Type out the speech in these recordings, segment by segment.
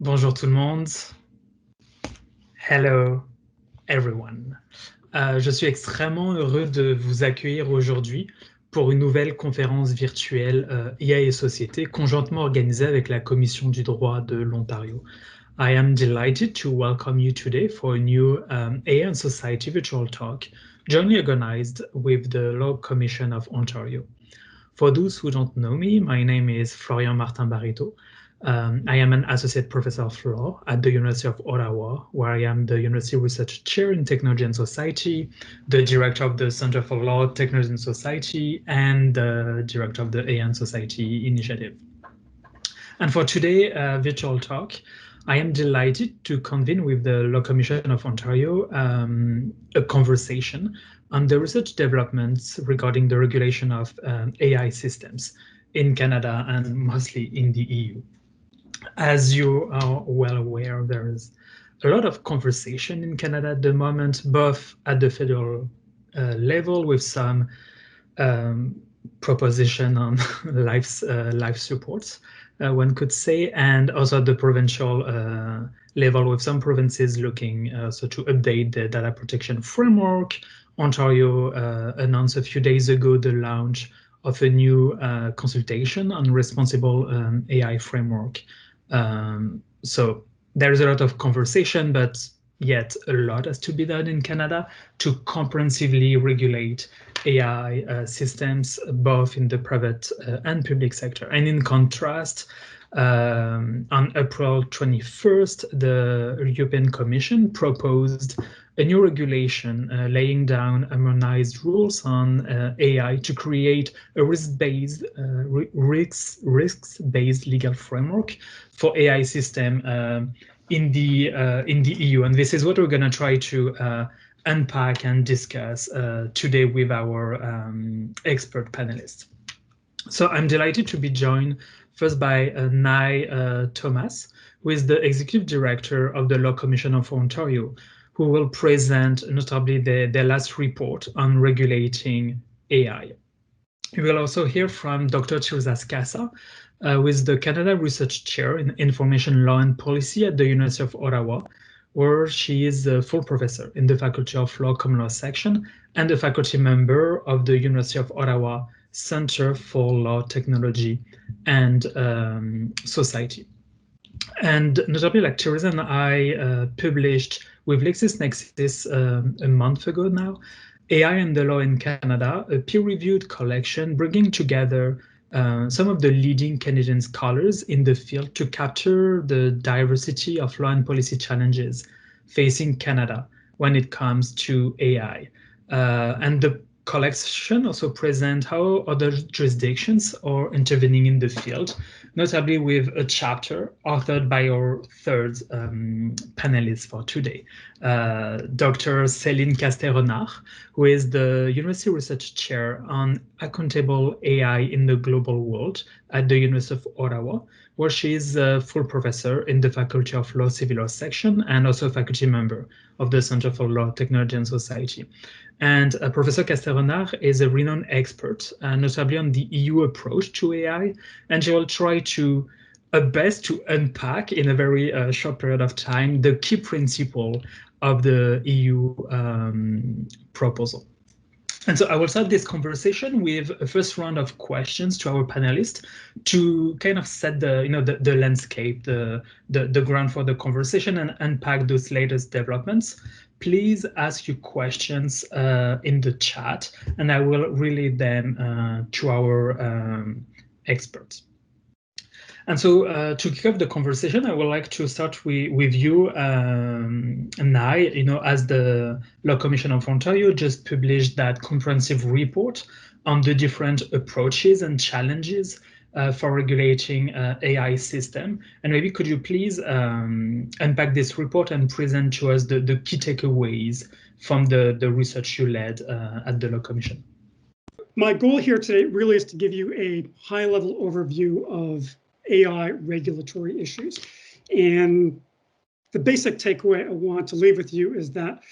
Bonjour tout le monde. Hello everyone. Je suis extrêmement heureux de vous accueillir aujourd'hui pour une nouvelle conférence virtuelle IA et Société conjointement organisée avec la Commission du droit de l'Ontario. I am delighted to welcome you today for a new AI and Society virtual talk jointly organized with the Law Commission of Ontario. For those who don't know me, my name is Florian Martin Barito. I am an associate professor of law at the University of Ottawa, where I am the University Research Chair in Technology and Society, the director of the Center for Law, Technology and Society, and the director of the AI and Society initiative. And for today's virtual talk, I am delighted to convene with the Law Commission of Ontario a conversation on the research developments regarding the regulation of AI systems in Canada and mostly in the EU. As you are well aware, there is a lot of conversation in Canada at the moment, both at the federal level with some proposition on life supports, one could say, and also at the provincial level with some provinces looking so to update the data protection framework. Ontario announced a few days ago the launch of a new consultation on responsible AI framework. So there's a lot of conversation, but yet a lot has to be done in Canada to comprehensively regulate AI systems, both in the private and public sector. And in contrast, on April 21st, the European Commission proposed a new regulation laying down harmonized rules on AI to create a risks-based legal framework for AI system in the EU. And this is what we're going to try to unpack and discuss today with our expert panelists. So I'm delighted to be joined first by Nai Thomas, who is the Executive Director of the Law Commission of Ontario, who will present notably their last report on regulating AI. We will also hear from Dr. Teresa Scassa, who is the Canada Research Chair in Information Law and Policy at the University of Ottawa, where she is a full professor in the Faculty of Law Common Law section and a faculty member of the University of Ottawa Center for Law, Technology and Society. And notably, like Teresa and I published with LexisNexis a month ago now, AI and the Law in Canada, a peer-reviewed collection bringing together some of the leading Canadian scholars in the field to capture the diversity of law and policy challenges facing Canada when it comes to AI. And the collection also present how other jurisdictions are intervening in the field, notably with a chapter authored by our third panelist for today, Dr. Céline Castet-Renard, who is the University Research Chair on Accountable AI in the Global World at the University of Ottawa, where she is a full professor in the Faculty of Law Civil Law section and also a faculty member of the Center for Law, Technology and Society. And Professor Castet-Renard is a renowned expert, notably on the EU approach to AI, and she will try to best to unpack in a very short period of time the key principle of the EU proposal. And so I will start this conversation with a first round of questions to our panelists to kind of set the landscape, the ground for the conversation and unpack those latest developments. Please ask your questions in the chat, and I will relay them to our experts. And so to kick off the conversation, I would like to start with you, Nai. As the Law Commission of Ontario just published that comprehensive report on the different approaches and challenges for regulating AI system. And maybe could you please unpack this report and present to us the key takeaways from the research you led at the Law Commission? My goal here today really is to give you a high-level overview of AI regulatory issues. And the basic takeaway I want to leave with you is that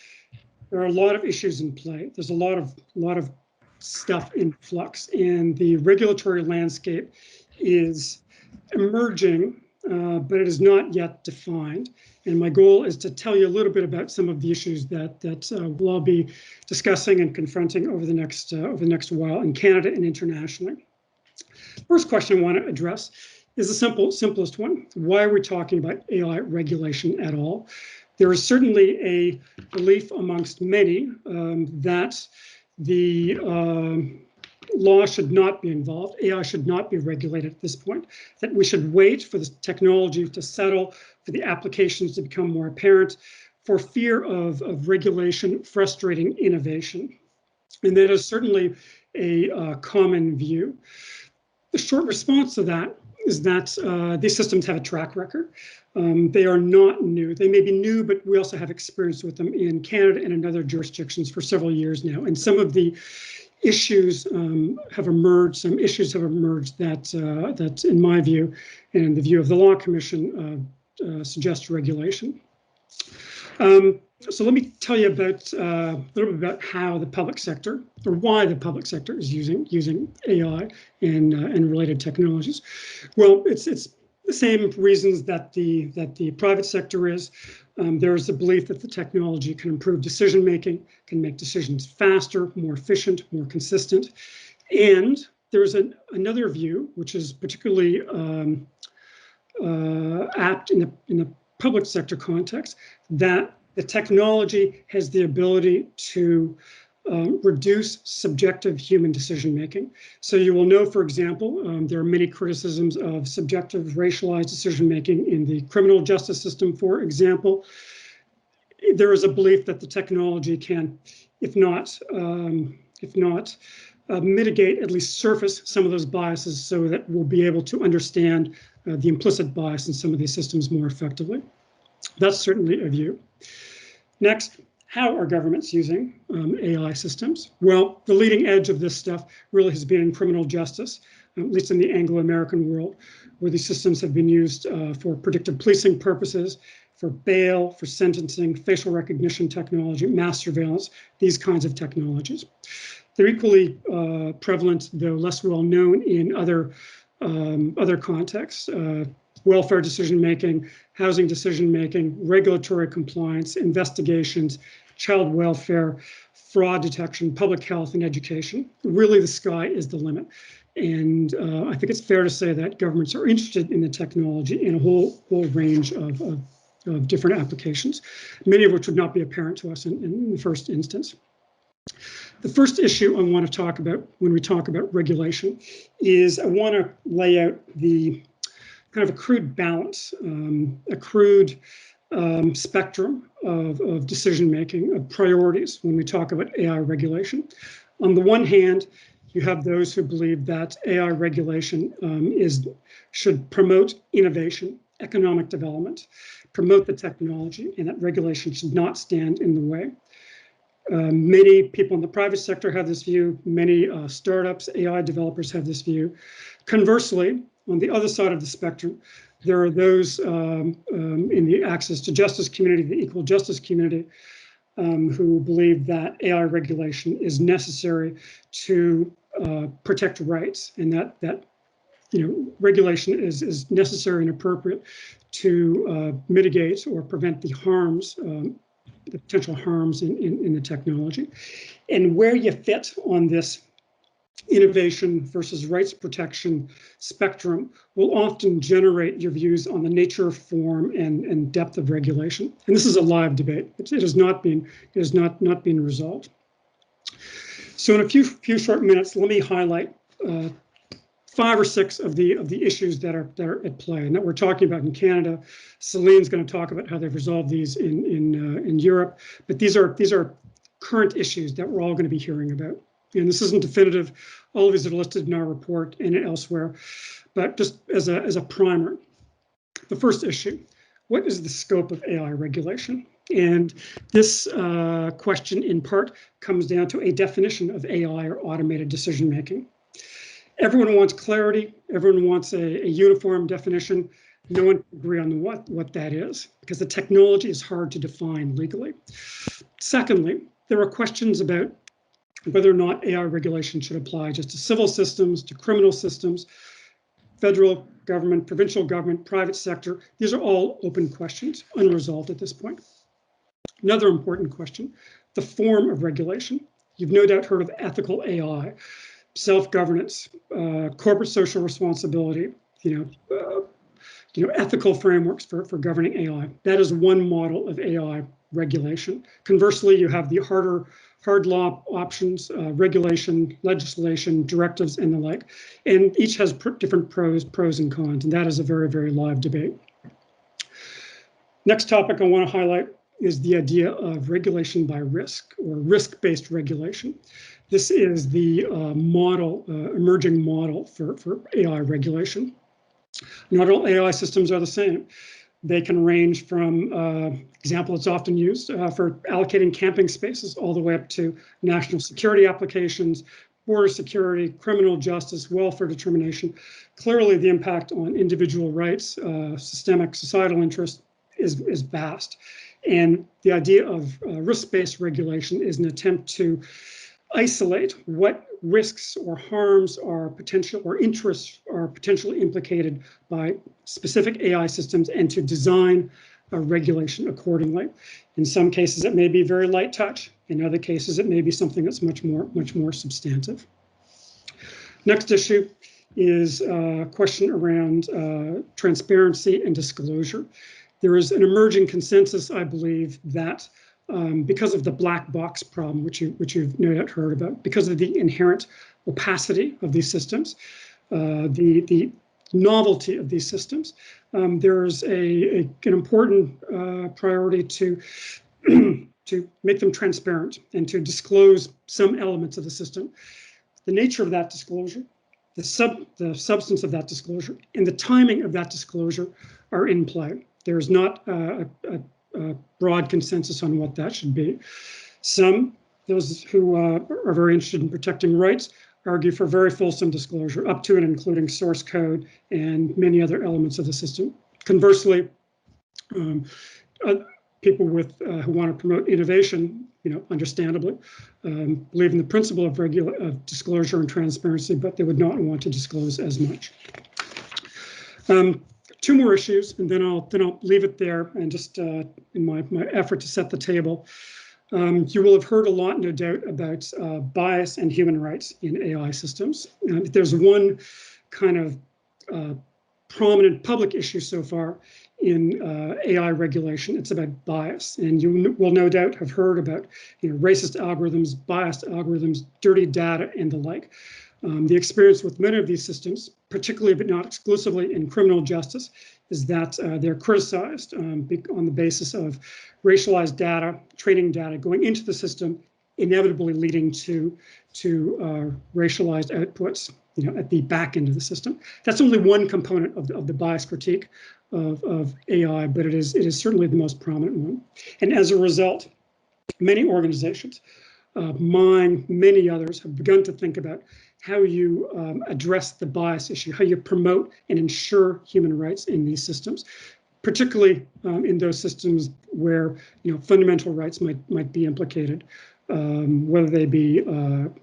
there are a lot of issues in play. There's a lot of stuff in flux, and the regulatory landscape is emerging but it is not yet defined. And my goal is to tell you a little bit about some of the issues that we'll all be discussing and confronting over the next while in Canada and internationally. First question I want to address is the simplest one. Why are we talking about AI regulation at all? There is certainly a belief amongst many that the law should not be involved. AI should not be regulated at this point, that we should wait for the technology to settle, for the applications to become more apparent, for fear of regulation frustrating innovation. And that is certainly a common view. The short response to that is that these systems have a track record. They are not new. They may be new, but we also have experience with them in Canada and in other jurisdictions for several years now. And some of the issues have emerged, that in my view and in the view of the Law Commission suggest regulation. So let me tell you about a little bit about how the public sector, or why the public sector is using AI and related technologies. Well, it's the same reasons that the private sector is. There is a belief that the technology can improve decision making, can make decisions faster, more efficient, more consistent. And there's another view, which is particularly apt in the public sector context, that the technology has the ability to reduce subjective human decision making. So you will know, for example, there are many criticisms of subjective racialized decision making in the criminal justice system, for example. There is a belief that the technology can, if not mitigate, at least surface some of those biases so that we'll be able to understand the implicit bias in some of these systems more effectively. That's certainly a view. Next, how are governments using AI systems? Well, the leading edge of this stuff really has been in criminal justice, at least in the Anglo-American world, where these systems have been used for predictive policing purposes, for bail, for sentencing, facial recognition technology, mass surveillance, these kinds of technologies. They're equally prevalent, though less well known, in other contexts. Welfare decision-making, housing decision-making, regulatory compliance, investigations, child welfare, fraud detection, public health, and education. Really, the sky is the limit. And I think it's fair to say that governments are interested in the technology in a whole range of different applications, many of which would not be apparent to us in the first instance. The first issue I want to talk about when we talk about regulation is I want to lay out the kind of a crude balance, a crude spectrum of decision-making, of priorities when we talk about AI regulation. On the one hand, you have those who believe that AI regulation should promote innovation, economic development, promote the technology, and that regulation should not stand in the way. Many people in the private sector have this view. Many startups, AI developers have this view. Conversely, on the other side of the spectrum, there are those in the access to justice community, the equal justice community, who believe that AI regulation is necessary to protect rights, and that regulation is necessary and appropriate to mitigate or prevent the harms, the potential harms in the technology. And where you fit on this innovation versus rights protection spectrum will often generate your views on the nature, form, and depth of regulation. And this is a live debate. It has not been resolved. So in a few short minutes, let me highlight 5 or 6 of the issues that are at play and that we're talking about in Canada. Celine's going to talk about how they've resolved these in Europe, but these are current issues that we're all going to be hearing about. And this isn't definitive. All of these are listed in our report and elsewhere, but just as a primer. The first issue: what is the scope of AI regulation? And this question, in part, comes down to a definition of AI, or automated decision making. Everyone wants clarity. Everyone wants a uniform definition. No one can agree on what that is, because the technology is hard to define legally. Secondly, there are questions about whether or not AI regulation should apply just to civil systems, to criminal systems, federal government, provincial government, private sector. These are all open questions, unresolved at this point. Another important question, the form of regulation. You've no doubt heard of ethical AI, self-governance, corporate social responsibility, ethical frameworks for governing AI. That is one model of AI regulation. Conversely, you have the hard law options, regulation, legislation, directives, and the like. And each has different pros and cons, and that is a very, very live debate. Next topic I want to highlight is the idea of regulation by risk, or risk-based regulation. This is the emerging model for AI regulation. Not all AI systems are the same. They can range from, example that's often used for allocating camping spaces, all the way up to national security applications, border security, criminal justice, welfare determination. Clearly, the impact on individual rights, systemic societal interest is vast. And the idea of risk-based regulation is an attempt to isolate what risks or harms are potential, or interests are potentially implicated by specific AI systems, and to design a regulation accordingly. In some cases, it may be very light touch. In other cases, it may be something that's much more substantive. Next issue is a question around transparency and disclosure. There is an emerging consensus, I believe, that because of the black box problem, which you've no doubt heard about, because of the inherent opacity of these systems, the novelty of these systems, there's an important priority to make them transparent and to disclose some elements of the system. The nature of that disclosure, the substance of that disclosure, and the timing of that disclosure are in play. There's not a broad consensus on what that should be. Those who are very interested in protecting rights, argue for very fulsome disclosure, up to and including source code and many other elements of the system. Conversely, people who want to promote innovation, understandably, believe in the principle of disclosure and transparency, but they would not want to disclose as much. Two more issues, and then I'll leave it there. And just in my effort to set the table, you will have heard a lot, no doubt, about bias and human rights in AI systems. If there's one kind of prominent public issue so far in AI regulation, it's about bias. And you will no doubt have heard about racist algorithms, biased algorithms, dirty data, and the like. The experience with many of these systems, particularly but not exclusively in criminal justice, is that they're criticized on the basis of racialized data, training data going into the system, inevitably leading to racialized outputs at the back end of the system. That's only one component of the bias critique of AI, but it is certainly the most prominent one. And as a result, many organizations, mine, many others, have begun to think about how you address the bias issue, how you promote and ensure human rights in these systems, particularly in those systems where fundamental rights might be implicated, whether they be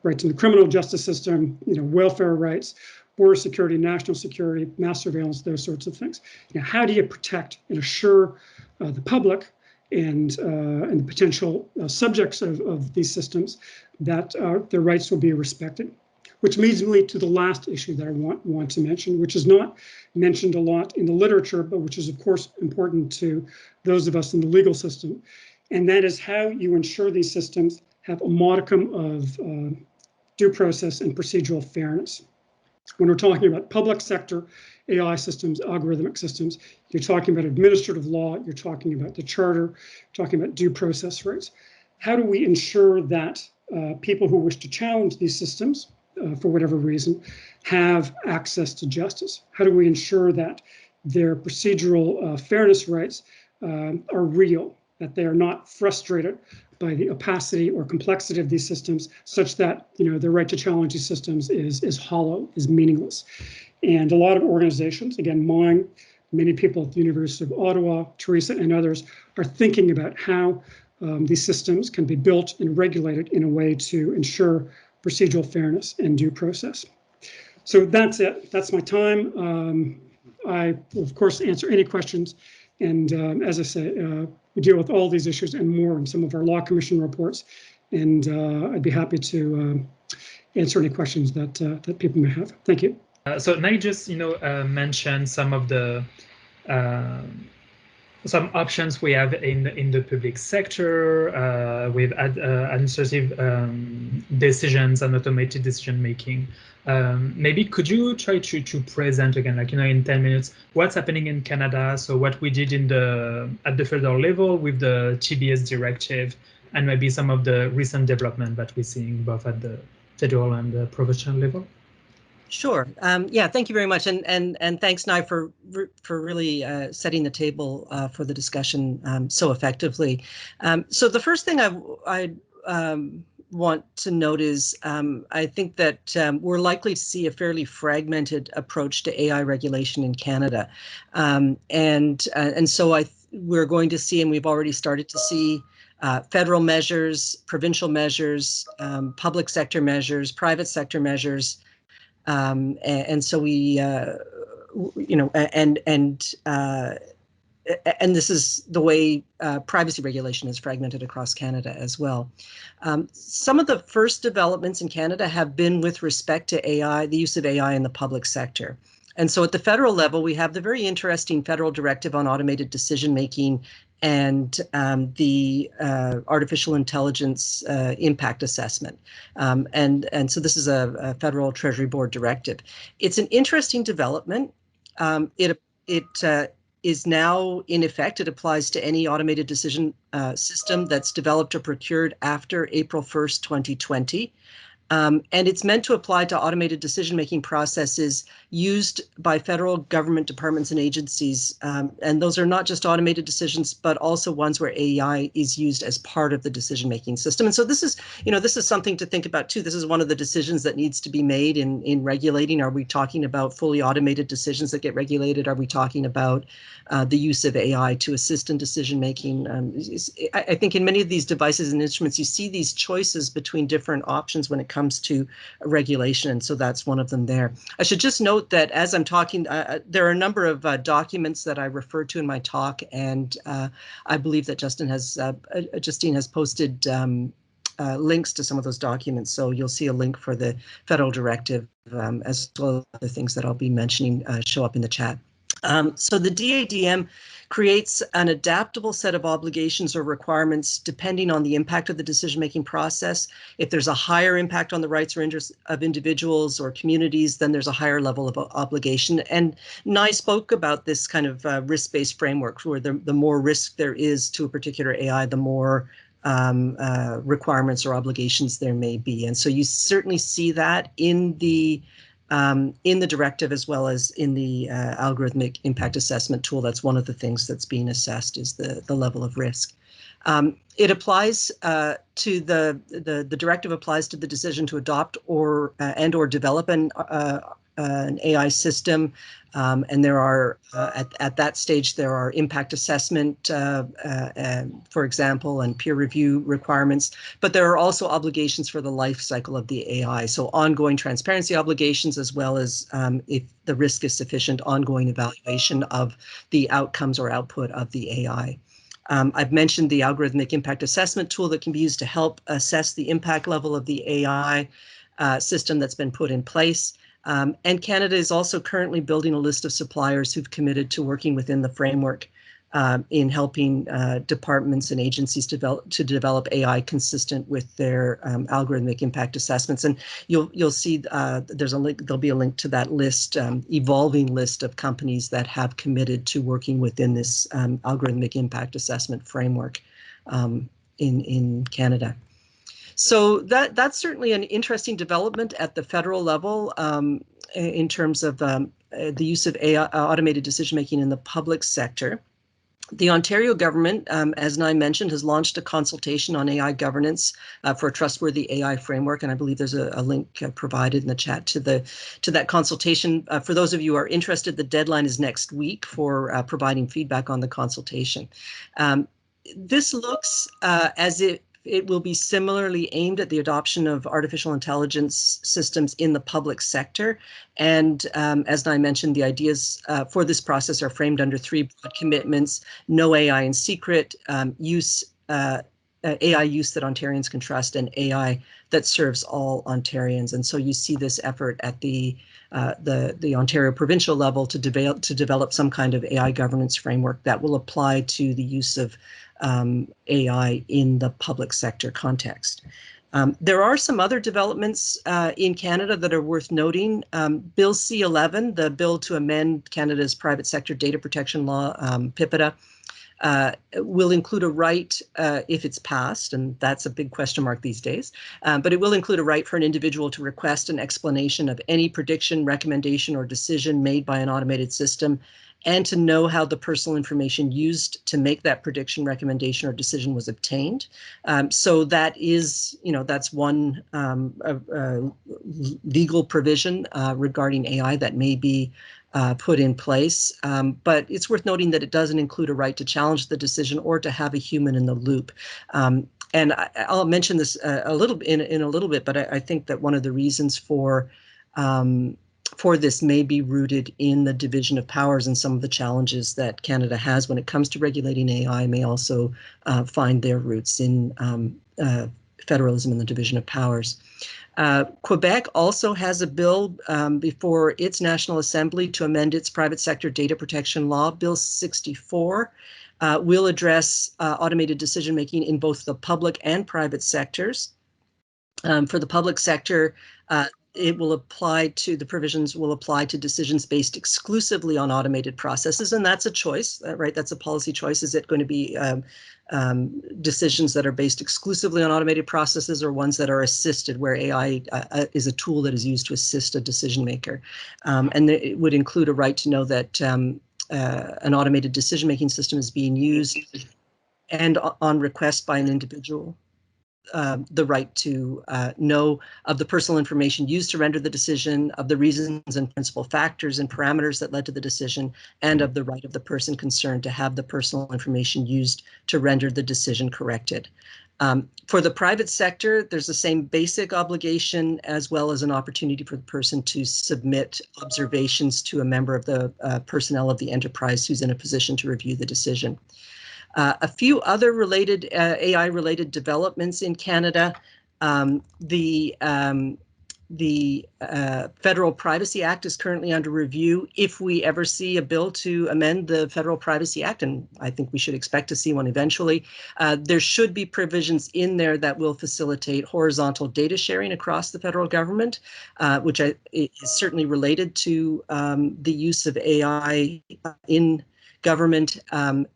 rights in the criminal justice system, welfare rights, border security, national security, mass surveillance, those sorts of things. How do you protect and assure the public and the potential subjects of these systems that their rights will be respected? Which leads me to the last issue that I want to mention, which is not mentioned a lot in the literature, but which is, of course, important to those of us in the legal system. And that is how you ensure these systems have a modicum of due process and procedural fairness. When we're talking about public sector AI systems, algorithmic systems, you're talking about administrative law, you're talking about the charter, you're talking about due process rights. How do we ensure that people who wish to challenge these systems, for whatever reason, have access to justice? How do we ensure that their procedural fairness rights are real, that they are not frustrated by the opacity or complexity of these systems, such that the right to challenge these systems is hollow, is meaningless? And a lot of organizations, again, mine, many people at the University of Ottawa, Teresa, and others, are thinking about how these systems can be built and regulated in a way to ensure procedural fairness and due process. So that's it. That's my time. I will, of course, answer any questions. And as I say, we deal with all these issues and more in some of our Law Commission reports. And I'd be happy to answer any questions that that people may have. Thank you. So now you just mention some of the some options we have in the public sector with administrative decisions and automated decision making. Maybe could you try to present again, like in 10 minutes, what's happening in Canada? So what we did at the federal level with the TBS directive, and maybe some of the recent development that we're seeing both at the federal and the provincial level. Sure. Yeah, thank you very much, and thanks, Nye, for really setting the table for the discussion so effectively. So the first thing I want to note is I think that we're likely to see a fairly fragmented approach to AI regulation in Canada, and so we're going to see, and we've already started to see, federal measures, provincial measures, public sector measures, private sector measures. And so we, and this is the way privacy regulation is fragmented across Canada as well. Some of the first developments in Canada have been with respect to AI, the use of AI in the public sector. And so at the federal level, we have the very interesting federal directive on automated decision-making and the artificial intelligence impact assessment. And so this is a federal Treasury Board directive. It's an interesting development. It is now in effect. It applies to any automated decision system that's developed or procured after April 1st, 2020. And it's meant to apply to automated decision-making processes used by federal government departments and agencies. And those are not just automated decisions, but also ones where AI is used as part of the decision-making system. And so this is, this is something to think about too. This is one of the decisions that needs to be made in regulating. Are we talking about fully automated decisions that get regulated? Are we talking about the use of AI to assist in decision-making? I think in many of these devices and instruments, you see these choices between different options when it comes to regulation, and so that's one of them there. I should just note that as I'm talking, there are a number of documents that I referred to in my talk, and I believe that Justine has posted links to some of those documents, so you'll see a link for the federal directive as well as other things that I'll be mentioning show up in the chat. So the DADM creates an adaptable set of obligations or requirements depending on the impact of the decision-making process. If there's a higher impact on the rights or interests of individuals or communities, then there's a higher level of obligation. And Nye spoke about this kind of risk-based framework where the more risk there is to a particular AI, the more requirements or obligations there may be. And so you certainly see that in the directive as well as in the algorithmic impact assessment tool. That's one of the things that's being assessed is the level of risk. It applies to the directive applies to the decision to adopt or develop an AI system, and there are at that stage there are impact assessment, for example, and peer review requirements. But there are also obligations for the life cycle of the AI, so ongoing transparency obligations as well as, if the risk is sufficient, ongoing evaluation of the outcomes or output of the AI. I've mentioned the algorithmic impact assessment tool that can be used to help assess the impact level of the AI system that's been put in place. And Canada is also currently building a list of suppliers who've committed to working within the framework in helping departments and agencies to develop AI consistent with their algorithmic impact assessments. And you'll see there's a link. There'll be a link to that list, evolving list of companies that have committed to working within this algorithmic impact assessment framework in Canada. So that's certainly an interesting development at the federal level in terms of the use of AI, automated decision-making in the public sector. The Ontario government, as Nye mentioned, has launched a consultation on AI governance for a trustworthy AI framework, and I believe there's a link provided in the chat to that consultation. For those of you who are interested, the deadline is next week for providing feedback on the consultation. This looks as if It will be similarly aimed at the adoption of artificial intelligence systems in the public sector. And as I mentioned, the ideas for this process are framed under 3 broad commitments: no AI in secret, AI use that Ontarians can trust, and AI that serves all Ontarians. And so you see this effort at the Ontario provincial level to develop some kind of AI governance framework that will apply to the use of AI in the public sector context. There are some other developments in Canada that are worth noting. Bill C-11, the bill to amend Canada's private sector data protection law, PIPEDA, will include a right, if it's passed, and that's a big question mark these days, but it will include a right for an individual to request an explanation of any prediction, recommendation, or decision made by an automated system, and to know how the personal information used to make that prediction, recommendation, or decision was obtained. So that is, that's one legal provision regarding AI that may be put in place, but it's worth noting that it doesn't include a right to challenge the decision or to have a human in the loop. And I'll mention this a little in a little bit, but I think that one of the reasons for this may be rooted in the division of powers, and some of the challenges that Canada has when it comes to regulating AI may also find their roots in federalism and the division of powers. Quebec also has a bill before its National Assembly to amend its private sector data protection law. Bill 64 will address automated decision-making in both the public and private sectors. For the public sector, it will apply to, the provisions will apply to decisions based exclusively on automated processes, and that's a choice, right? That's a policy choice. Is it going to be decisions that are based exclusively on automated processes, or ones that are assisted, where AI is a tool that is used to assist a decision maker? And it would include a right to know that an automated decision-making system is being used, and on request by an individual. The right to know of the personal information used to render the decision, of the reasons and principal factors and parameters that led to the decision, and of the right of the person concerned to have the personal information used to render the decision corrected. For the private sector, there's the same basic obligation, as well as an opportunity for the person to submit observations to a member of the personnel of the enterprise who's in a position to review the decision. A few other related AI-related developments in Canada. The Federal Privacy Act is currently under review. If we ever see a bill to amend the Federal Privacy Act, and I think we should expect to see one eventually, there should be provisions in there that will facilitate horizontal data sharing across the federal government, which is certainly related to the use of AI in government,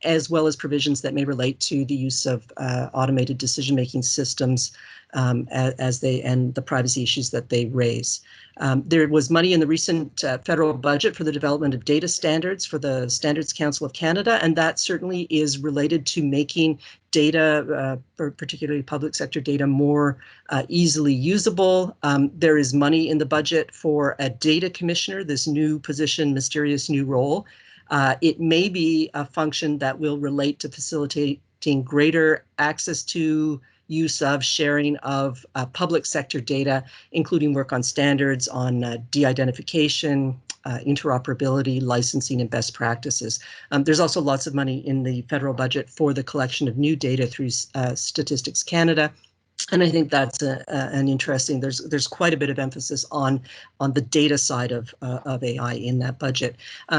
as well as provisions that may relate to the use of automated decision-making systems as they, and the privacy issues that they raise. There was money in the recent federal budget for the development of data standards for the Standards Council of Canada, and that certainly is related to making data, particularly public sector data, more easily usable. There is money in the budget for a data commissioner, this new position, mysterious new role. It may be a function that will relate to facilitating greater access to, use of, sharing of public sector data, including work on standards, on de-identification, interoperability, licensing, and best practices. There's also lots of money in the federal budget for the collection of new data through Statistics Canada. And I think that's an interesting, there's quite a bit of emphasis on the data side of AI in that budget.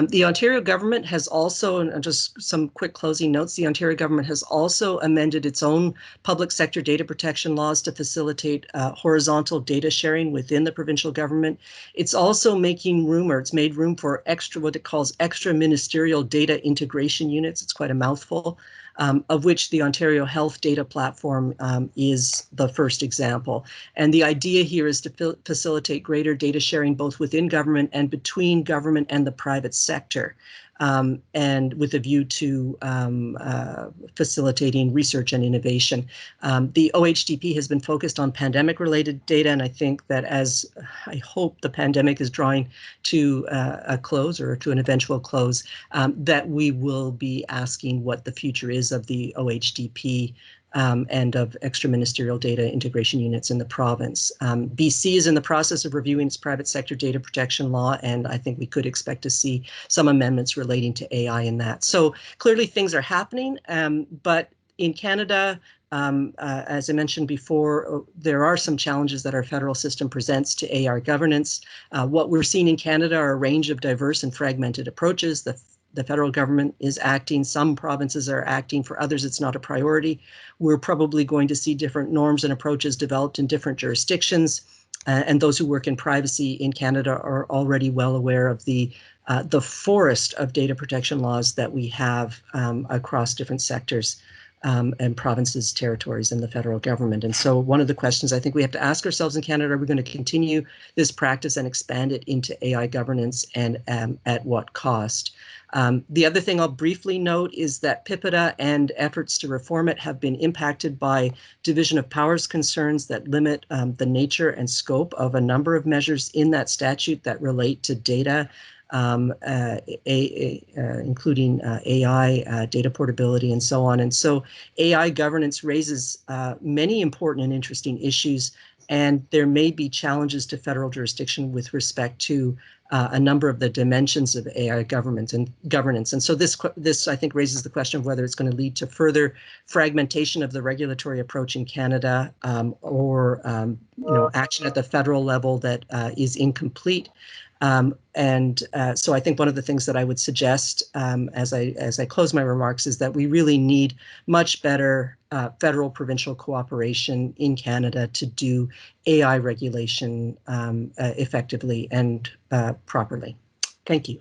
The Ontario government has also, and just some quick closing notes, the Ontario government has also amended its own public sector data protection laws to facilitate horizontal data sharing within the provincial government. It's also making room, or it's made room for extra, what it calls extra ministerial data integration units. It's quite a mouthful. Of which the Ontario Health Data Platform is the first example. And the idea here is to facilitate greater data sharing both within government and between government and the private sector, and with a view to facilitating research and innovation. The OHDP has been focused on pandemic-related data, and I think that as I hope the pandemic is drawing to a close, or to an eventual close, that we will be asking what the future is of the OHDP and of extra-ministerial data integration units in the province. BC is in the process of reviewing its private sector data protection law, and I think we could expect to see some amendments relating to AI in that. So clearly things are happening, but in Canada, as I mentioned before, there are some challenges that our federal system presents to AI governance. What we're seeing in Canada are a range of diverse and fragmented approaches. The federal government is acting, some provinces are acting, for others it's not a priority. We're probably going to see different norms and approaches developed in different jurisdictions, and those who work in privacy in Canada are already well aware of the forest of data protection laws that we have across different sectors and provinces, territories, and the federal government. And so one of the questions I think we have to ask ourselves in Canada, are we going to continue this practice and expand it into AI governance, and at what cost? The other thing I'll briefly note is that PIPEDA and efforts to reform it have been impacted by division of powers concerns that limit the nature and scope of a number of measures in that statute that relate to data, including AI, data portability, and so on. And so AI governance raises many important and interesting issues, and there may be challenges to federal jurisdiction with respect to a number of the dimensions of AI governance. And so this I think raises the question of whether it's going to lead to further fragmentation of the regulatory approach in Canada, or action at the federal level that is incomplete. So I think one of the things that I would suggest as I close my remarks is that we really need much better federal provincial cooperation in Canada to do AI regulation effectively and properly. Thank you.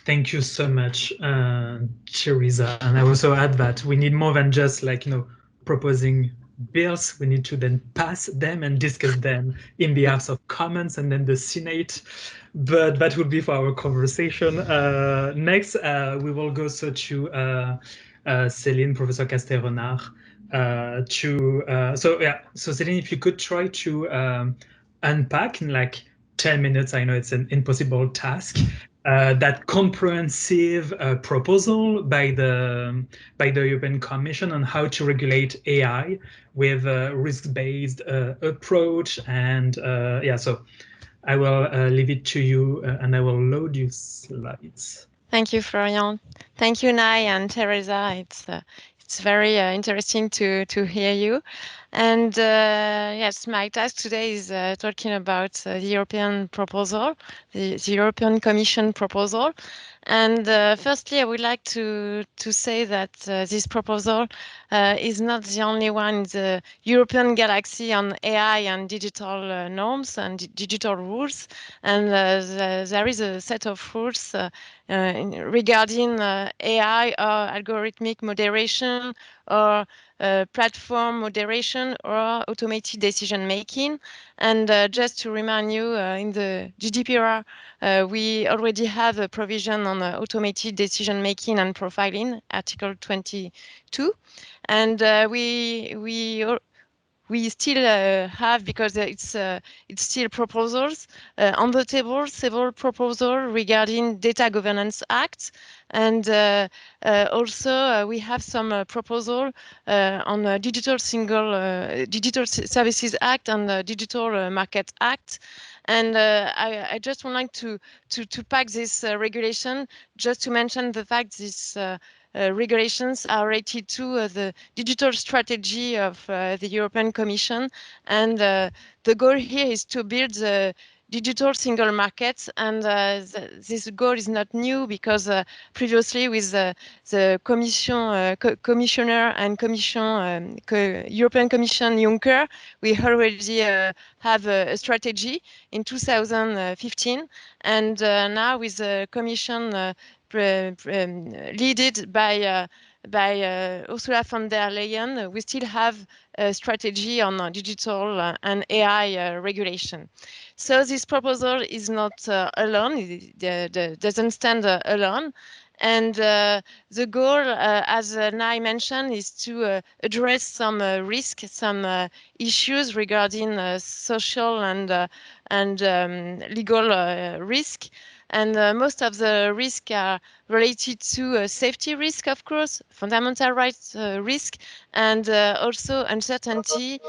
Thank you so much, Teresa. And I also add that we need more than just proposing bills. We need to then pass them and discuss them in the House of Commons and then the Senate. But that will be for our conversation. Next, we will go to Céline, Professor Castel-Renard. So Céline, if you could try to unpack in 10 minutes, I know it's an impossible task, that comprehensive proposal by the European Commission on how to regulate AI with a risk-based approach. And so I will leave it to you, and I will load your slides. Thank you, Florian. Thank you, Nai and Teresa. It's very interesting to hear you. And yes, my task today is talking about the European proposal, the European Commission proposal. And firstly, I would like to say that this proposal is not the only one in the European galaxy on AI and digital norms and digital rules. And there is a set of rules regarding AI or algorithmic moderation or platform moderation or automated decision making. And just to remind you, in the GDPR, we already have a provision on automated decision making and profiling, Article 22, and we still have, because it's still proposals on the table, several proposals regarding Data Governance Act, and also we have some proposal on Digital Services Act and the Digital Market Act. And I just would like to pack this regulation, just to mention the fact this regulations are related to the digital strategy of the European Commission. And the goal here is to build the digital single market. And this goal is not new, because previously with the Commissioner and European Commission Juncker, we already have a strategy in 2015. And now with the Commission led by Ursula von der Leyen, we still have a strategy on digital and AI regulation. So this proposal is not alone, it doesn't stand alone. And the goal, as Nai mentioned, is to address some risk, some issues regarding social and legal risk. and most of the risks are related to safety risk, of course, fundamental rights risk, and also uncertainty,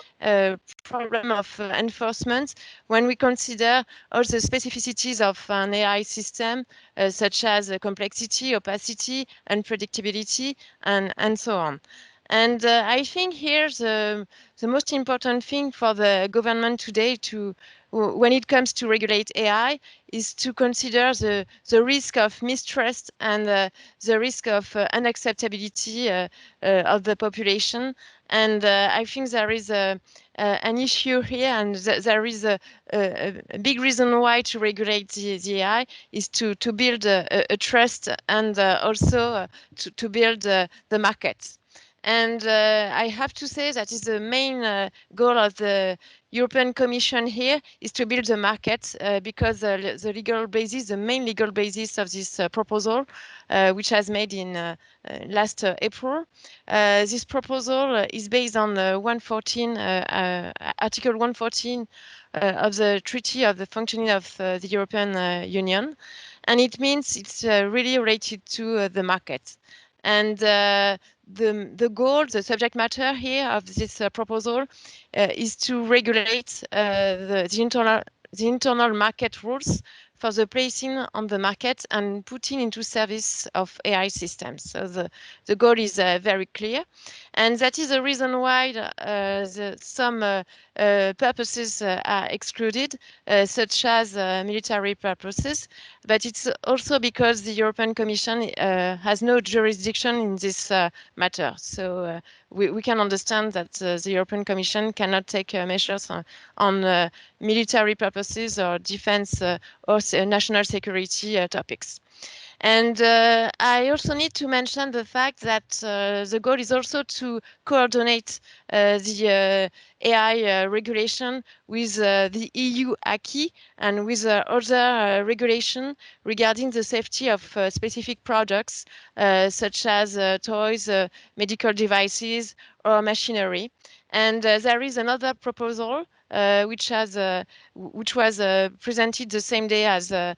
problem of enforcement when we consider all the specificities of an AI system, such as complexity, opacity, unpredictability, and so on. And I think here the most important thing for the government today when it comes to regulate AI is to consider the risk of mistrust and the risk of unacceptability of the population. And I think there is an issue here, and there is a big reason why to regulate the AI is to build a trust, and also to build the market. And I have to say that is the main goal of the European Commission here, is to build the market, because the legal basis, the main legal basis of this proposal, which has made in last April, this proposal is based on Article 114 of the Treaty of the Functioning of the European Union, and it means it's really related to the market. And the goal, the subject matter here of this proposal is to regulate the internal market rules for the placing on the market and putting into service of AI systems. So the goal is very clear, and that is the reason why some purposes are excluded, such as military purposes. But it's also because the European Commission has no jurisdiction in this matter. So we can understand that the European Commission cannot take measures on military purposes or defense or national security topics. And I also need to mention the fact that the goal is also to coordinate the AI regulation with the EU acquis and with other regulation regarding the safety of specific products, such as toys, medical devices, or machinery. And there is another proposal which was presented the same day as the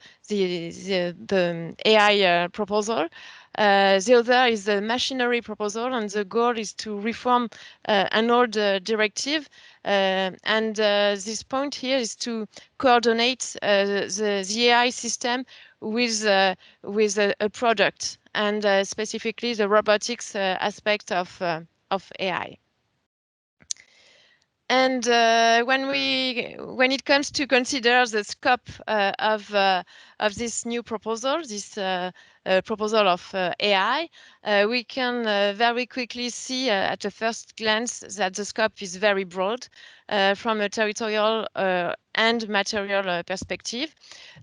AI proposal. The other is the machinery proposal, and the goal is to reform an old directive. And this point here is to coordinate the AI system with a product, and specifically the robotics aspect of AI. And when it comes to consider the scope of this new proposal, this proposal of AI, we can very quickly see at a first glance that the scope is very broad from a territorial and material perspective.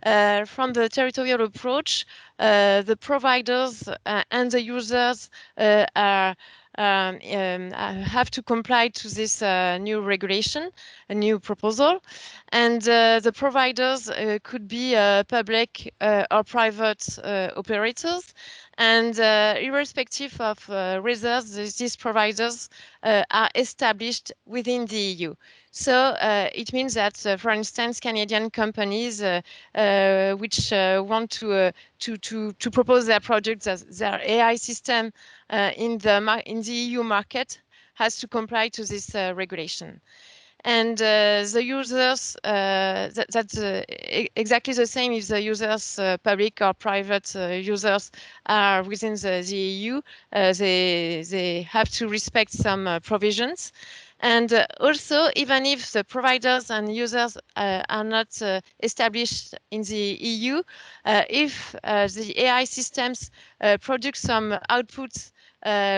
From the territorial approach, the providers and the users have to comply to this new regulation, a new proposal. And the providers could be public or private operators. And irrespective of results, these providers are established within the EU. So it means that, for instance, Canadian companies which want to propose their products as their AI system in the EU market has to comply to this regulation. And the users, that's exactly the same if the users, public or private users, are within the EU. They have to respect some provisions. And also, even if the providers and users are not established in the EU, if the AI systems produce some outputs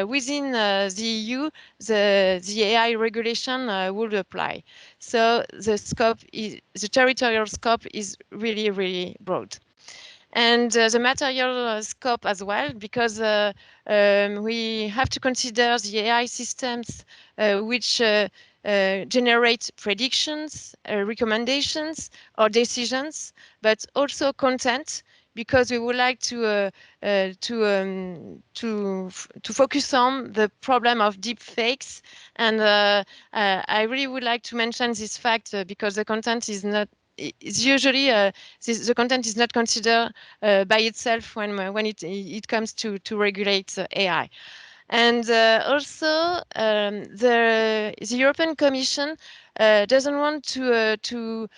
within the EU, the AI regulation would apply. So the territorial scope is really, really broad. And the material scope as well, because we have to consider the AI systems which generate predictions, recommendations, or decisions, but also content, because we would like to focus on the problem of deep fakes. And I really would like to mention this fact because the content is not it's usually the content is not considered by itself when it comes to regulate AI. And also, the European Commission doesn't want to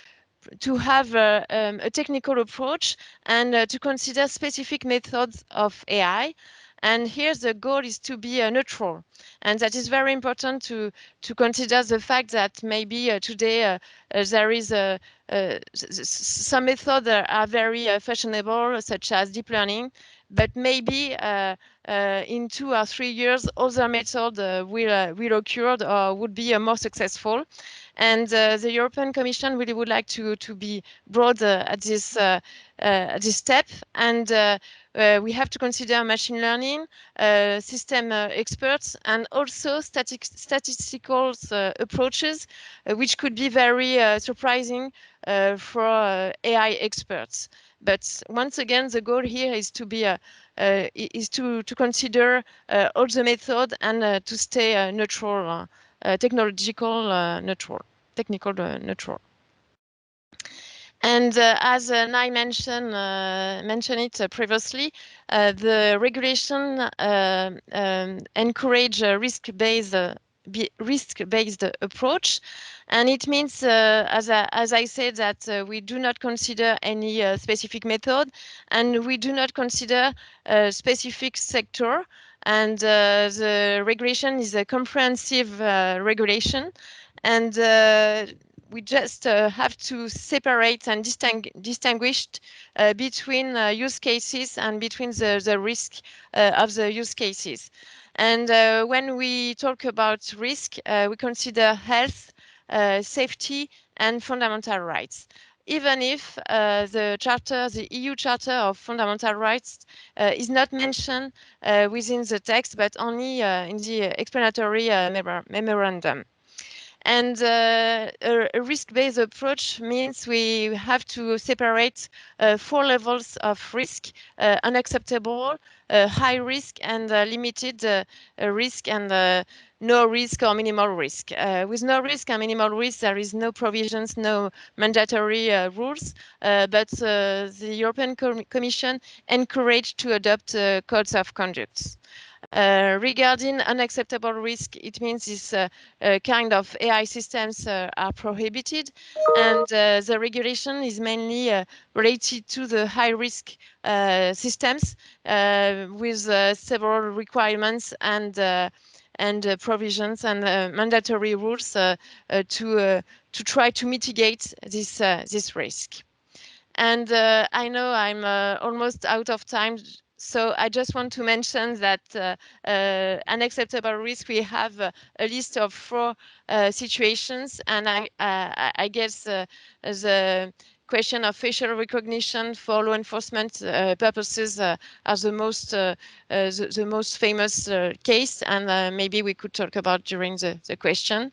have a technical approach and to consider specific methods of AI. And here the goal is to be neutral. And that is very important to consider the fact that maybe today there is some methods are very fashionable, such as deep learning, but maybe in 2 or 3 years, other methods will occur or would be more successful. And the European Commission really would like to be broad at this step. And we have to consider machine learning, system experts, and also statistical approaches, which could be very surprising for AI experts. But once again, the goal here is to be is to consider all the method and to stay neutral, technological neutral, technical neutral. And as Nai mentioned it previously, the regulation encourage risk-based approach, and it means, as I said, that we do not consider any specific method, and we do not consider a specific sector. And the regulation is a comprehensive regulation, and we just have to separate and distinguish between use cases and between the risk of the use cases. And when we talk about risk, we consider health, safety, and fundamental rights. Even if the EU Charter of Fundamental Rights is not mentioned within the text, but only in the explanatory memorandum. And a risk-based approach means we have to separate 4 levels of risk: unacceptable, high risk, and limited risk, and no risk or minimal risk. With no risk and minimal risk, there is no provisions, no mandatory rules, but the European Commission encouraged to adopt codes of conduct. Regarding unacceptable risk, it means this kind of AI systems are prohibited, and the regulation is mainly related to the high-risk systems with several requirements and provisions and mandatory rules to try to mitigate this risk. And I know I'm almost out of time, so I just want to mention that unacceptable risk, we have a list of 4 situations, and I guess the question of facial recognition for law enforcement purposes are the most famous case, and maybe we could talk about during the question,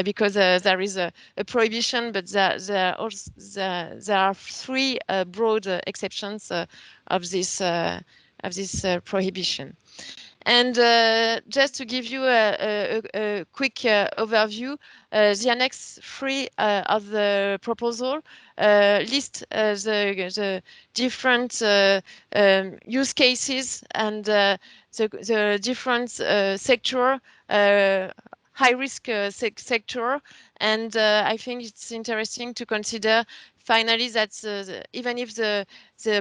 because there is a prohibition, but there are 3 broad exceptions of this prohibition. And just to give you a quick overview, the Annex 3 of the proposal lists the different use cases and the different sector, high-risk sector. And I think it's interesting to consider finally that even if the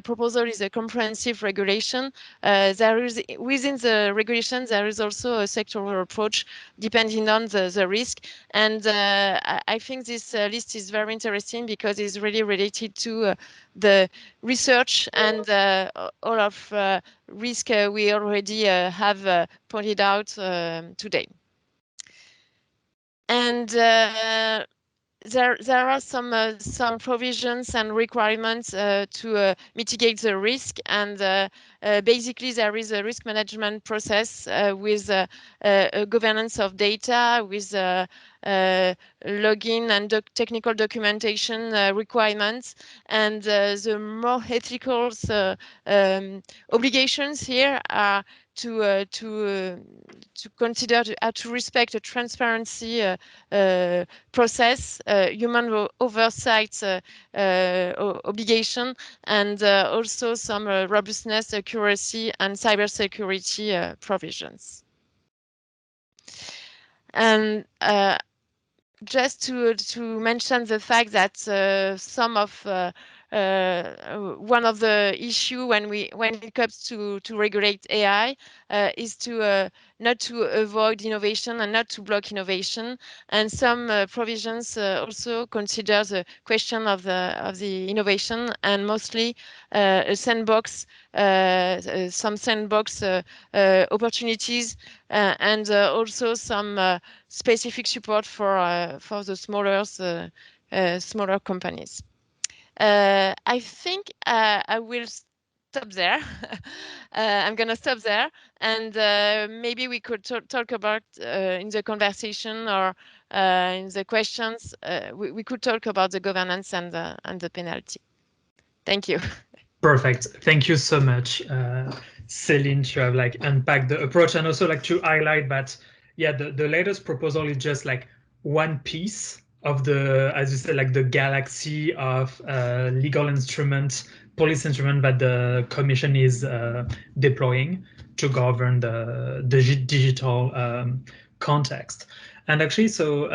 proposal is a comprehensive regulation, there is within the regulation there is also a sectoral approach depending on the risk. And I think this list is very interesting because it's really related to the research and all of risk we already have pointed out today. And there are some provisions and requirements to mitigate the risk, and basically there is a risk management process with a governance of data, with login and technical documentation requirements, and the more ethical obligations here are consider to respect a transparency process, human oversight obligation, and also some robustness, accuracy, and cybersecurity provisions. And just to mention the fact that some of one of the issue when it comes to regulate AI is to not to avoid innovation and not to block innovation, and some provisions also consider the question of the innovation, and mostly a sandbox, some sandbox opportunities, and also some specific support for the smaller companies. I think I will stop there. I'm gonna stop there, and maybe we could talk about in the conversation or in the questions. We could talk about the governance and the penalty. Thank you. Perfect. Thank you so much, Céline, to have like unpacked the approach, and also like to highlight that, yeah, the latest proposal is just like one piece of the, as you said, like the galaxy of legal instruments, policy instrument that the Commission is deploying to govern the digital context. And actually, so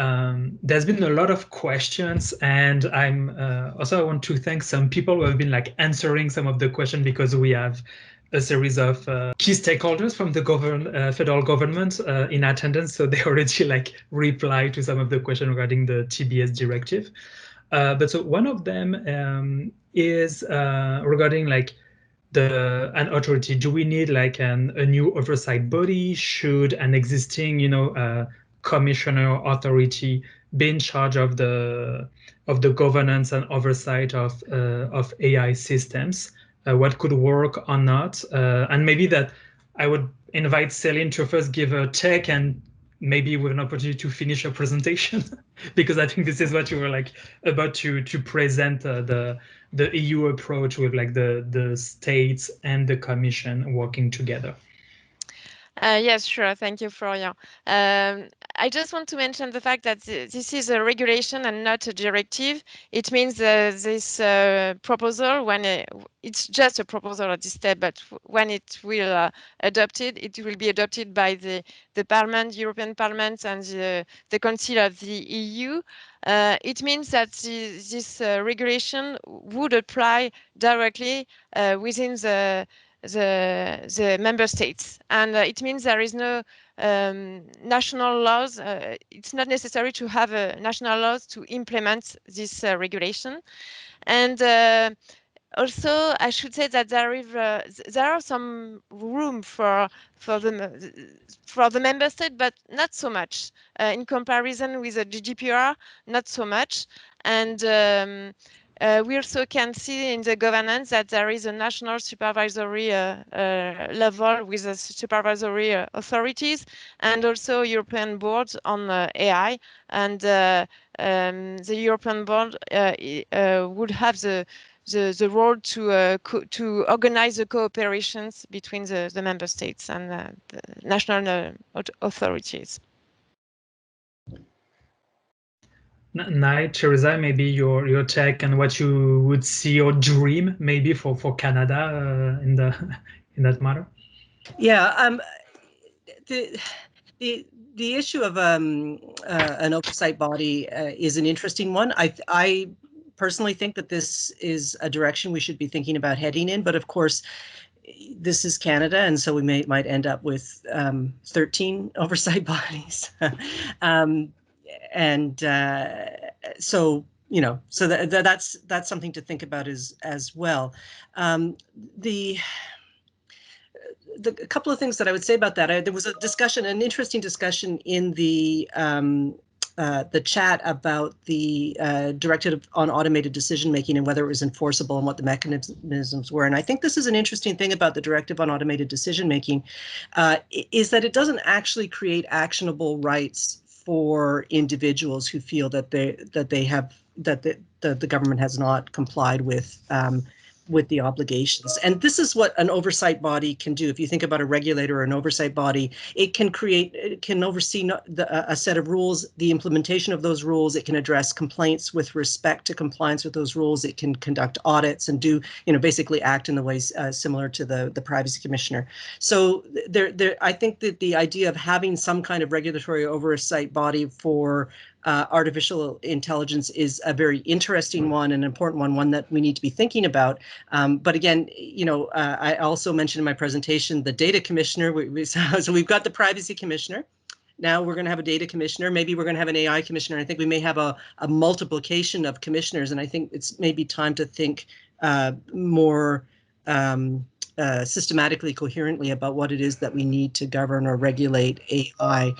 there's been a lot of questions, and I'm also I want to thank some people who have been like answering some of the questions, because we have a series of key stakeholders from the federal government in attendance, so they already like replied to some of the questions regarding the TBS directive. But so one of them is regarding like an authority. Do we need like a new oversight body? Should an existing, commissioner authority be in charge of the governance and oversight of AI systems? What could work or not? And maybe that I would invite Céline to first give a take, and maybe with an opportunity to finish a presentation, because I think this is what you were like about to present the EU approach with like the states and the Commission working together. Yes, sure. Thank you, Florian. I just want to mention the fact that this is a regulation and not a directive. It means this proposal, when it's just a proposal at this step, but when it will adopted, it will be adopted by the Parliament, European Parliament, and the Council of the EU. It means that this regulation would apply directly within the member states, and it means there is no national laws. It's not necessary to have national laws to implement this regulation. And also, I should say that there are some room for the member state, but not so much in comparison with the GDPR. Not so much, and we also can see in the governance that there is a national supervisory level with the supervisory authorities, and also European boards on AI, and the European board would have the role to organize the cooperations between the member states and the national authorities. Nai, Teresa, maybe your take and what you would see or dream maybe for Canada in that matter. Yeah, the issue of an oversight body is an interesting one. I personally think that this is a direction we should be thinking about heading in, but of course, this is Canada, and so we might end up with 13 oversight bodies. So that's something to think about as well. The couple of things that I would say about that, there was a discussion, an interesting discussion in the chat about the Directive on Automated Decision Making and whether it was enforceable and what the mechanisms were. And I think this is an interesting thing about the Directive on Automated Decision Making, is that it doesn't actually create actionable rights for individuals who feel that the government has not complied with with the obligations. And this is what an oversight body can do. If you think about a regulator or an oversight body, it can oversee a set of rules, the implementation of those rules. It can address complaints with respect to compliance with those rules. It can conduct audits and do, basically act in the ways similar to the privacy commissioner. So I think that the idea of having some kind of regulatory oversight body for artificial intelligence is a very interesting one, an important one that we need to be thinking about. But again, I also mentioned in my presentation the data commissioner. So we've got the privacy commissioner. Now we're going to have a data commissioner. Maybe we're going to have an AI commissioner. I think we may have a multiplication of commissioners, and I think it's maybe time to think more systematically, coherently about what it is that we need to govern or regulate AI.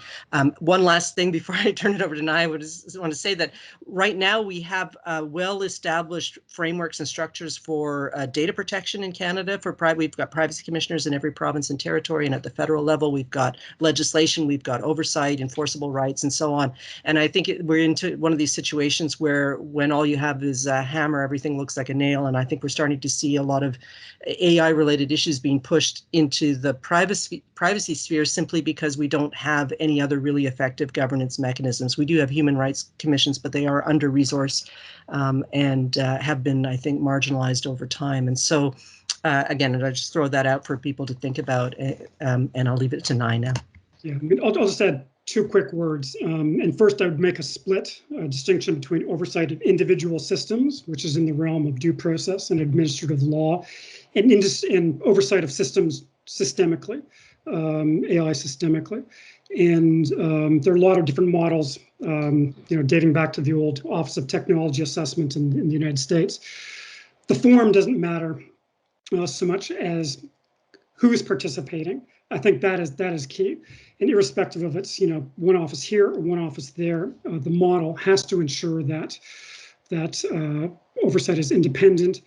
One last thing before I turn it over to Nai, I want to say that right now we have well-established frameworks and structures for data protection in Canada. We've got privacy commissioners in every province and territory, and at the federal level, we've got legislation, we've got oversight, enforceable rights, and so on. And I think we're into one of these situations where when all you have is a hammer, everything looks like a nail. And I think we're starting to see a lot of AI-related issues being pushed into the privacy sphere simply because we don't have any other really effective governance mechanisms. We do have human rights commissions, but they are under-resourced and have been, I think, marginalized over time. And so, again, I just throw that out for people to think about, and I'll leave it to Nai now. Yeah, I'll just add two quick words. And first, I would make a distinction between oversight of individual systems, which is in the realm of due process and administrative law, and oversight of systems systemically, AI systemically. And there are a lot of different models, dating back to the old Office of Technology Assessment in the United States. The form doesn't matter so much as who is participating. I think that is key. And irrespective of it's one office here or one office there, the model has to ensure that oversight is independent,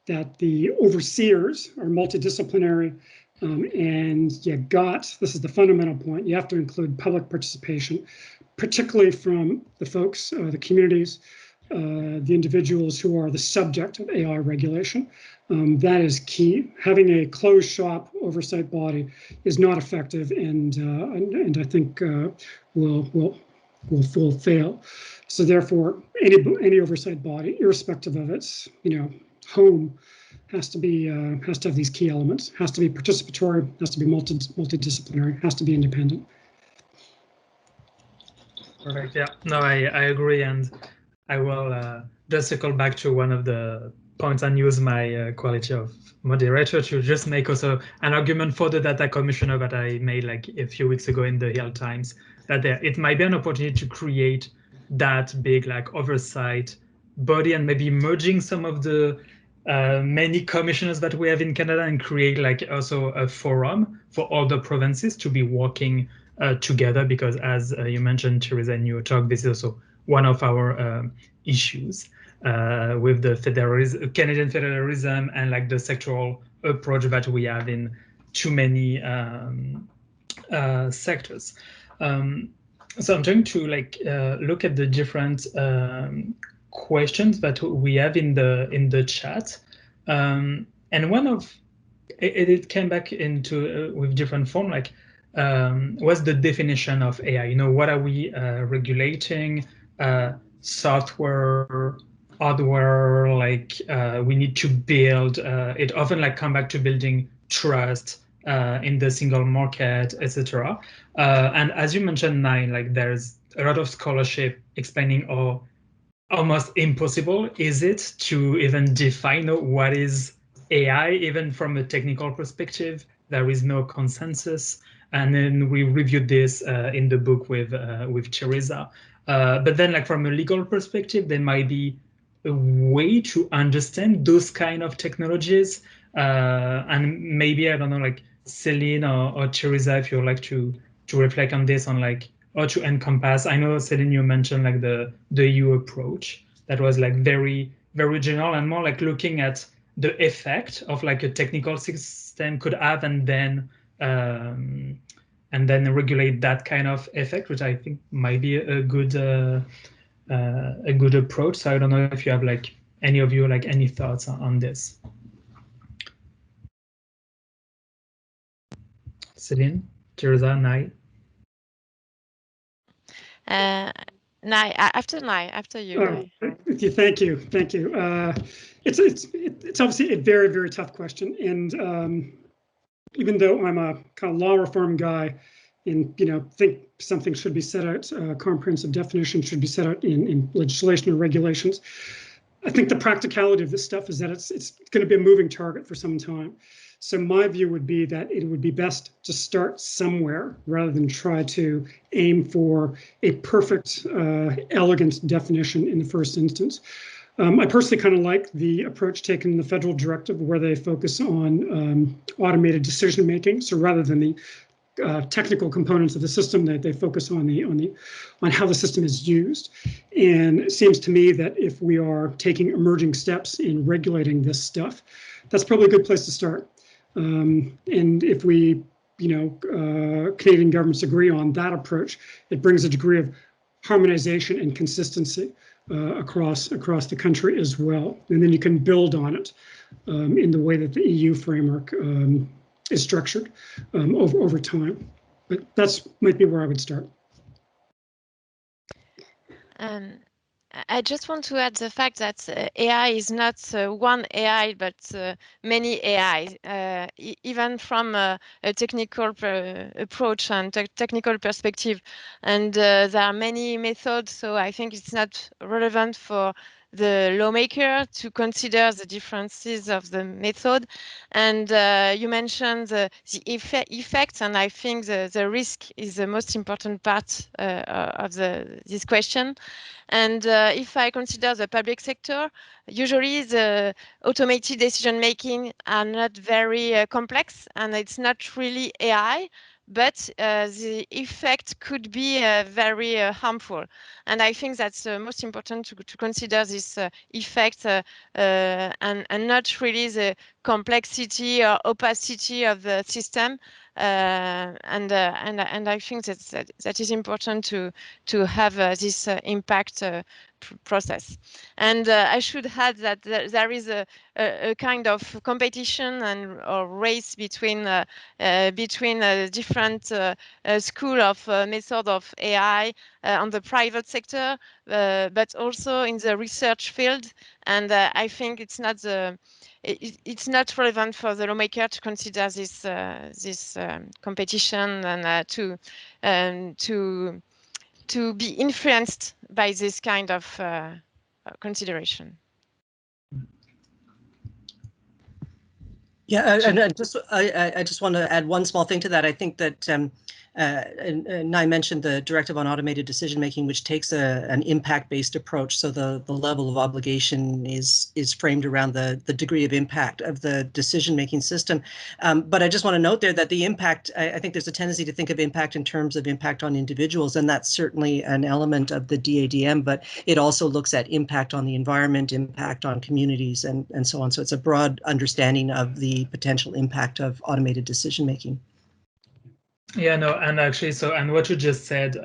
that the overseers are multidisciplinary, and this is the fundamental point, you have to include public participation, particularly from the folks, the communities, the individuals who are the subject of AI regulation. That is key. Having a closed shop oversight body is not effective, and I think will fail. So therefore, any oversight body, irrespective of its home, has to have these key elements. Has to be participatory. Has to be multidisciplinary. Has to be independent. Perfect. Yeah. No, I agree, and I will just circle back to one of the points and use my quality of moderator to just make also an argument for the data commissioner that I made like a few weeks ago in the Hill Times, that it might be an opportunity to create that big like oversight body and maybe merging some of the many commissioners that we have in Canada and create like also a forum for all the provinces to be working together, because as you mentioned, Teresa, in your talk, this is also one of our issues with the Canadian federalism and like the sectoral approach that we have in too many sectors. So I'm trying to like look at the different questions that we have in the chat, and one of it came back into with different form, like what's the definition of AI? What are we regulating? Software, hardware, like we need to build. It often like come back to building trust in the single market, etc. And as you mentioned, Nai, like there's a lot of scholarship explaining how almost impossible is it to even define what is AI, even from a technical perspective. There is no consensus. And then we reviewed this in the book with Teresa. But then like from a legal perspective, there might be a way to understand those kind of technologies. And maybe, I don't know, like Celine or Teresa, if you'd like to reflect on this, on like how to encompass. I know, Celine, you mentioned like the EU approach that was like very, very general and more like looking at the effect of like a technical system could have, and then regulate that kind of effect, which I think might be a good approach. So I don't know if you have like any of you like any thoughts on this. Celine, Teresa, Nai. Nai, after you, Nai. Thank you. It's obviously a very, very tough question, and even though I'm a kind of law reform guy, and think something should be set out, comprehensive definition should be set out in legislation or regulations. I think the practicality of this stuff is that it's going to be a moving target for some time. So my view would be that it would be best to start somewhere rather than try to aim for a perfect, elegant definition in the first instance. I personally kind of like the approach taken in the federal directive where they focus on automated decision making. So rather than the technical components of the system, they focus on how the system is used. And it seems to me that if we are taking emerging steps in regulating this stuff, that's probably a good place to start. And if we, Canadian governments agree on that approach, it brings a degree of harmonization and consistency across the country as well. And then you can build on it in the way that the EU framework is structured over time. But that's might be where I would start. I just want to add the fact that AI is not one AI, but many AI, even from a technical approach and technical perspective. And there are many methods, so I think it's not relevant for the lawmaker to consider the differences of the method. And you mentioned the effect, and I think the risk is the most important part of this question. And if I consider the public sector, usually the automated decision making are not very complex, and it's not really AI, but the effect could be very harmful. And I think that's most important to consider this effect and not really the complexity or opacity of the system. And I think that is important to have this impact process. And I should add that there is a kind of competition or race between different school of method of AI on the private sector, but also in the research field. And I think it's not relevant for the lawmaker to consider this competition and to be influenced by this kind of consideration. Yeah, and I just want to add one small thing to that. I think that and I mentioned the Directive on Automated Decision Making, which takes an impact-based approach. So the level of obligation is framed around the degree of impact of the decision-making system. But I just want to note there that the impact, I think there's a tendency to think of impact in terms of impact on individuals, and that's certainly an element of the DADM, but it also looks at impact on the environment, impact on communities, and so on. So it's a broad understanding of the potential impact of automated decision making. Yeah, no, and actually, and what you just said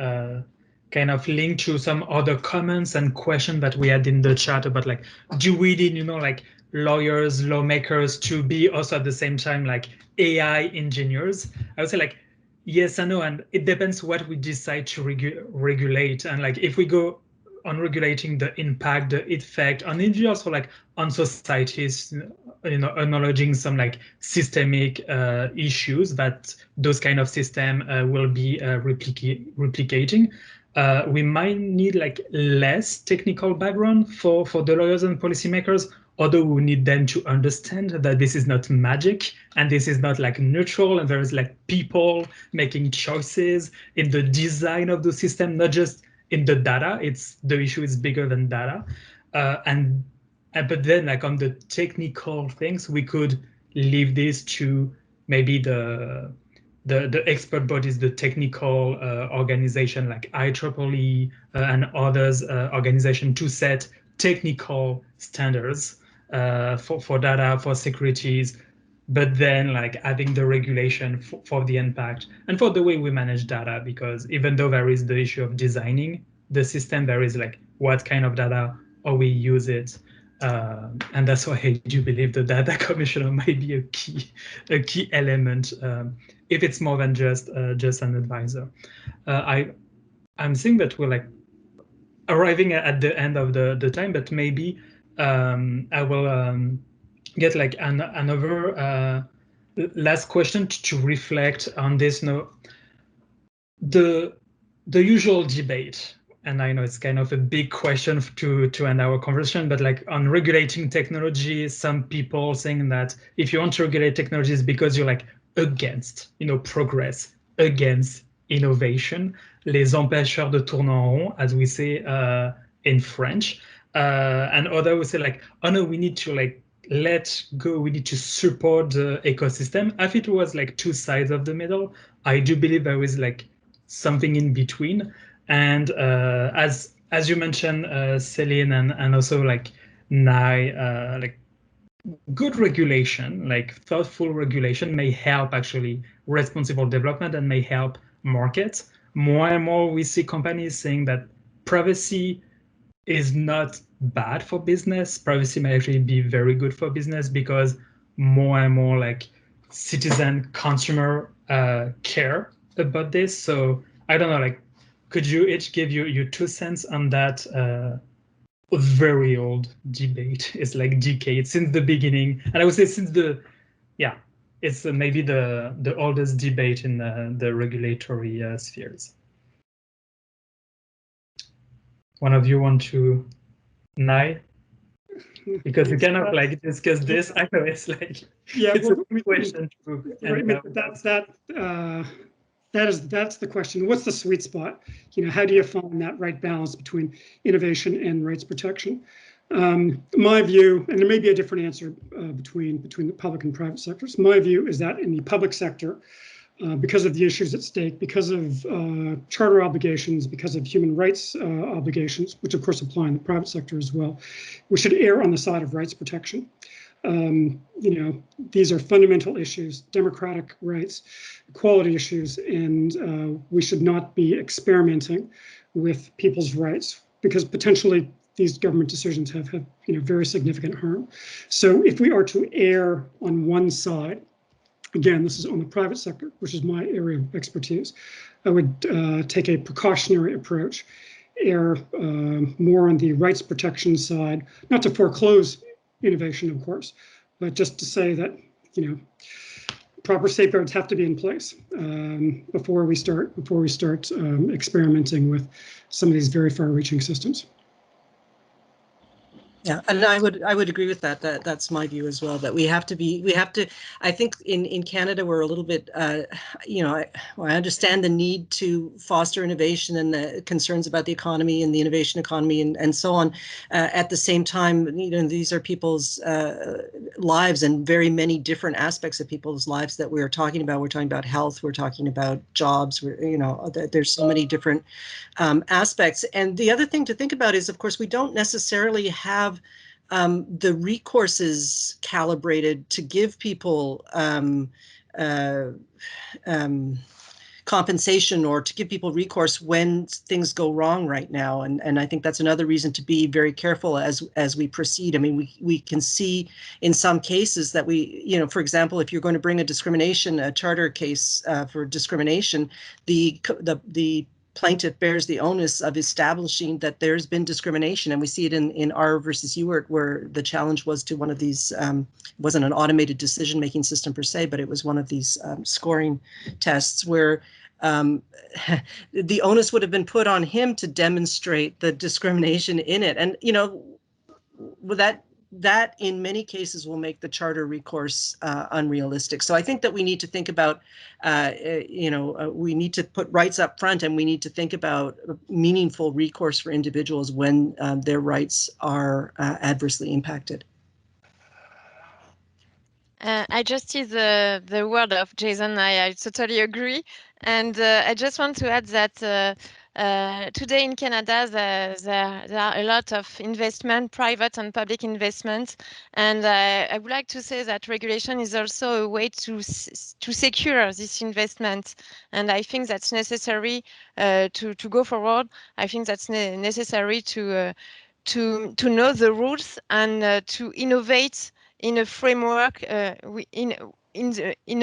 kind of linked to some other comments and questions that we had in the chat about like, do we need, like lawyers, lawmakers to be also at the same time like AI engineers? I would say like, yes and no, and it depends what we decide to regulate. And like, if we go on regulating the impact, the effect on individuals or like on societies, acknowledging some like systemic issues that those kind of system will be replicating. We might need like less technical background for the lawyers and policymakers, although we need them to understand that this is not magic and this is not like neutral, and there is like people making choices in the design of the system, not just in the data. The issue is bigger than data. But then like on the technical things, we could leave this to maybe the expert bodies, the technical organization like IEEE and others organization to set technical standards for data, for securities, but then like adding the regulation for the impact and for the way we manage data, because even though there is the issue of designing the system, there is like what kind of data, how we use it. And that's why I do believe the data commissioner might be a key element, if it's more than just an advisor. I'm saying that we're like arriving at the end of the time, but maybe I will get like another last question to reflect on this. The usual debate, and I know it's kind of a big question to end our conversation, but like on regulating technology, some people saying that if you want to regulate technology, it's because you're like against, progress, against innovation, les empêcheurs de tourner en rond, as we say in French, and others would say like, oh no, we need to like let go, we need to support the ecosystem. I think it was like two sides of the middle. I do believe there was like something in between, and as you mentioned, Celine, and also like Nai, like good regulation, like thoughtful regulation, may help actually responsible development and may help markets. More and more we see companies saying that privacy is not bad for business. Privacy may actually be very good for business, because more and more like citizen consumer care about this. So I don't know, like, could you each give your 2 cents on that very old debate? It's like decades since the beginning, and I would say since it's maybe the oldest debate in the regulatory spheres. One of you want to? Nai? Because we cannot like discuss this. I know it's like, yeah, it's well, a question to that's the question. What's the sweet spot? How do you find that right balance between innovation and rights protection? My view, and there may be a different answer between the public and private sectors. My view is that in the public sector, because of the issues at stake, because of charter obligations, because of human rights obligations, which of course apply in the private sector as well, we should err on the side of rights protection. These are fundamental issues, democratic rights, equality issues, and we should not be experimenting with people's rights, because potentially these government decisions have very significant harm. So if we are to err on one side, again, this is on the private sector, which is my area of expertise, I would take a precautionary approach, err more on the rights protection side, not to foreclose innovation, of course, but just to say that, proper safeguards have to be in place before we start experimenting with some of these very far-reaching systems. Yeah, and I would agree with that. That's my view as well. That we have to. I think in Canada we're a little bit. I understand the need to foster innovation and the concerns about the economy and the innovation economy and so on. At the same time, these are people's lives and very many different aspects of people's lives that we're talking about. We're talking about health. We're talking about jobs. There's so many different aspects. And the other thing to think about is, of course, we don't necessarily have the recourses calibrated to give people compensation or to give people recourse when things go wrong right now. And I think that's another reason to be very careful as we proceed. I mean, we can see in some cases that for example, if you're going to bring a charter case for discrimination, the plaintiff bears the onus of establishing that there's been discrimination. And we see it in R versus Ewart, where the challenge was to one of these, wasn't an automated decision-making system per se, but it was one of these scoring tests where the onus would have been put on him to demonstrate the discrimination in it. And, that in many cases will make the charter recourse unrealistic. So I think that we need to think about, we need to put rights up front, and we need to think about meaningful recourse for individuals when their rights are adversely impacted. I just see the word of Jason. I totally agree. And I just want to add that today in Canada, there are a lot of investment, private and public investments. And I would like to say that regulation is also a way to secure this investment. And I think that's necessary to go forward. I think that's necessary to to know the rules and to innovate in a framework in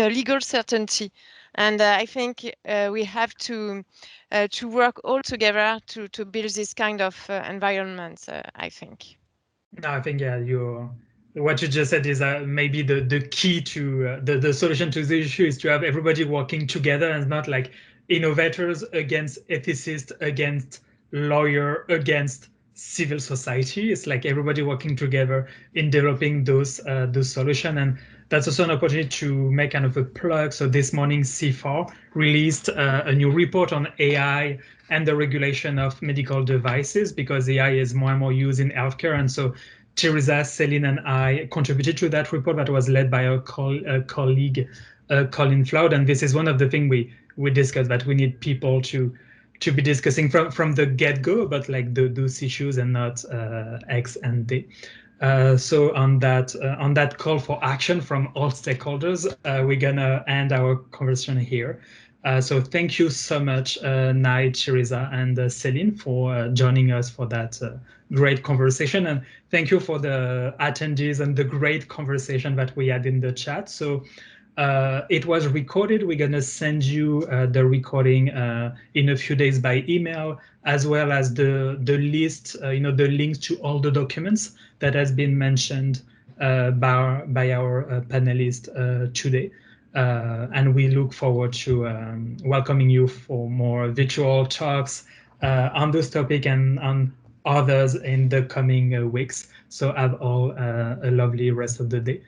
a legal certainty. And I think we have to work all together to build this kind of environment, I think. No, I think, yeah, what you just said is maybe the key to the solution to the issue is to have everybody working together and not like innovators against ethicists, against lawyer, against civil society. It's like everybody working together in developing those solutions. And that's also an opportunity to make kind of a plug. So this morning, CIFAR released a new report on AI and the regulation of medical devices, because AI is more and more used in healthcare. And so Teresa, Celine, and I contributed to that report that was led by our colleague, Colin Flood. And this is one of the things we discussed, that we need people to be discussing from the get-go about like those issues and not X and D. So on that call for action from all stakeholders, we're gonna end our conversation here. So thank you so much, Nai, Teresa, and Celine for joining us for that great conversation. And thank you for the attendees and the great conversation that we had in the chat. So it was recorded. We're going to send you the recording in a few days by email, as well as the list, the links to all the documents that has been mentioned by our panelists today. And we look forward to welcoming you for more virtual talks on this topic and on others in the coming weeks. So have all a lovely rest of the day.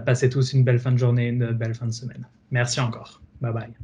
Passez tous une belle fin de journée, une belle fin de semaine. Merci encore. Bye bye.